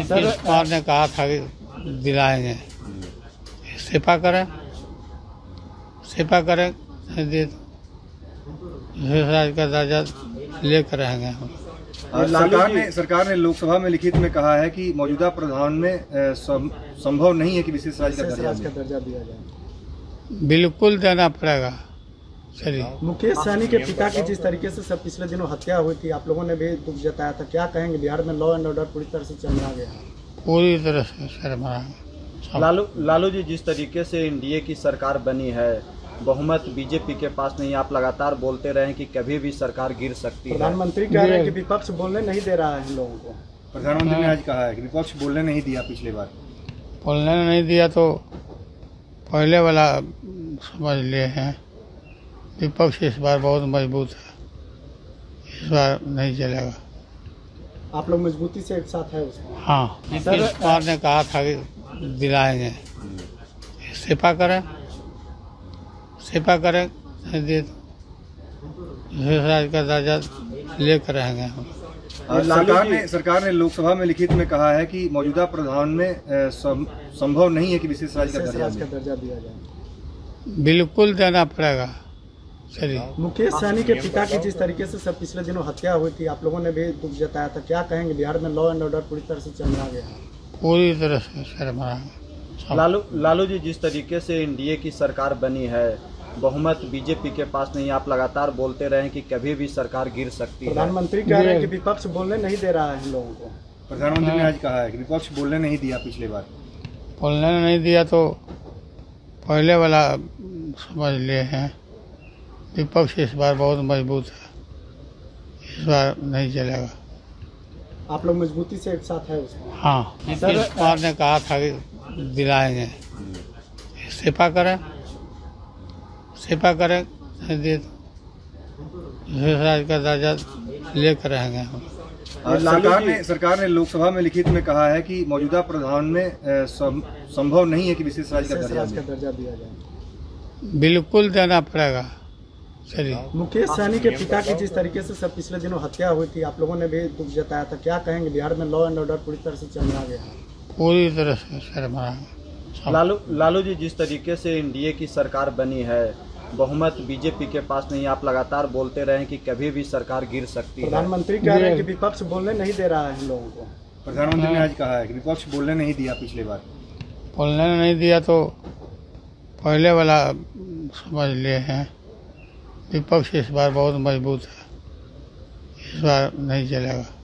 नीतीश कुमार ने कहा था कि दिलाएंगे, इस्तीफा करें नहीं दिए तो दूसरे राज्य का दर्जा लेकर रहेंगे हम। सरकार ने लोकसभा में लिखित में कहा है कि मौजूदा प्रधान में संभव नहीं है कि विशेष राज्य का दर्जा दिया जाए। बिल्कुल देना पड़ेगा। चलिए, मुकेश सहनी के पिता की जिस तरीके से सब पिछले दिनों हत्या हुई थी, आप लोगों ने भी दुख जताया था, क्या कहेंगे? बिहार में लॉ एंड ऑर्डर पूरी तरह से चरमरा गया है। पूरी तरह से चरमरा। लालू जी, जिस तरीके से एनडीए की सरकार बनी है, बहुमत बीजेपी के पास नहीं, आप लगातार बोलते रहे कि कभी भी सरकार गिर सकती है। प्रधानमंत्री कह रहे हैं कि विपक्ष बोलने नहीं दे रहा है इन लोगों को। प्रधानमंत्री ने आज कहा है कि विपक्ष बोलने नहीं दिया। पिछले बार बोलने नहीं दिया तो पहले वाला समझ लिए हैं। विपक्ष इस बार बहुत मजबूत है, इस बार नहीं चलेगा। आप लोग मजबूती से एक साथ है उसमें। हाँ, नीतीश कुमार ने कहा था कि दिलाएंगे, इस्तीफा करें नहीं दिए तो दूसरे राज्य का दर्जा लेकर रहेंगे हम। सरकार ने लोकसभा में लिखित में कहा है कि मौजूदा प्रधान में संभव नहीं है कि विशेष राज्य का दर्जा दिया जाए। बिल्कुल देना पड़ेगा। चलिए, मुकेश सहनी के पिता की जिस तरीके से सब पिछले दिनों हत्या हुई थी, आप लोगों ने भी दुख जताया था, क्या कहेंगे? बिहार में लॉ एंड ऑर्डर पूरी तरह से चरमरा गया है। पूरी तरह से चरमरा। लालू जी, जिस तरीके से एनडीए की सरकार बनी है, बहुमत बीजेपी के पास नहीं, आप लगातार बोलते रहे कि कभी भी सरकार गिर सकती है। प्रधानमंत्री कह रहे हैं कि विपक्ष बोलने नहीं दे रहा है इन लोगों को। प्रधानमंत्री ने आज कहा है कि विपक्ष बोलने नहीं दिया। पिछले बार बोलने नहीं दिया तो पहले वाला समझ लिए हैं। विपक्ष इस बार बहुत मजबूत है, इस बार नहीं चलेगा। आप लोग मजबूती से एक साथ है उसमें। हाँ, नीतीश कुमार ने कहा था कि दिलाएंगे, इस्तीफा करें नहीं दिए तो दूसरे राज्य का दर्जा लेकर रहेंगे हम। सरकार ने लोकसभा में लिखित में कहा है कि मौजूदा प्रधान में संभव नहीं है कि विशेष राज्य का दर्जा दिया जाए। बिल्कुल देना पड़ेगा। चलिए, मुकेश सहनी के पिता की जिस तरीके से सब पिछले दिनों हत्या हुई थी, आप लोगों ने भी दुख जताया था, क्या कहेंगे? बिहार में लॉ एंड ऑर्डर पूरी तरह से चरमरा गया है। पूरी तरह से चरमरा। लालू जी, जिस तरीके से एनडीए की सरकार बनी है, बहुमत बीजेपी के पास नहीं, आप लगातार बोलते रहे कि कभी भी सरकार गिर सकती है। प्रधानमंत्री कह रहे हैं कि विपक्ष बोलने नहीं दे रहा है इन लोगों को। प्रधानमंत्री ने आज कहा है कि विपक्ष बोलने नहीं दिया। पिछले बार बोलने नहीं दिया तो पहले वाला समझ लिए हैं। विपक्ष इस बार बहुत मजबूत है, इस बार नहीं चलेगा।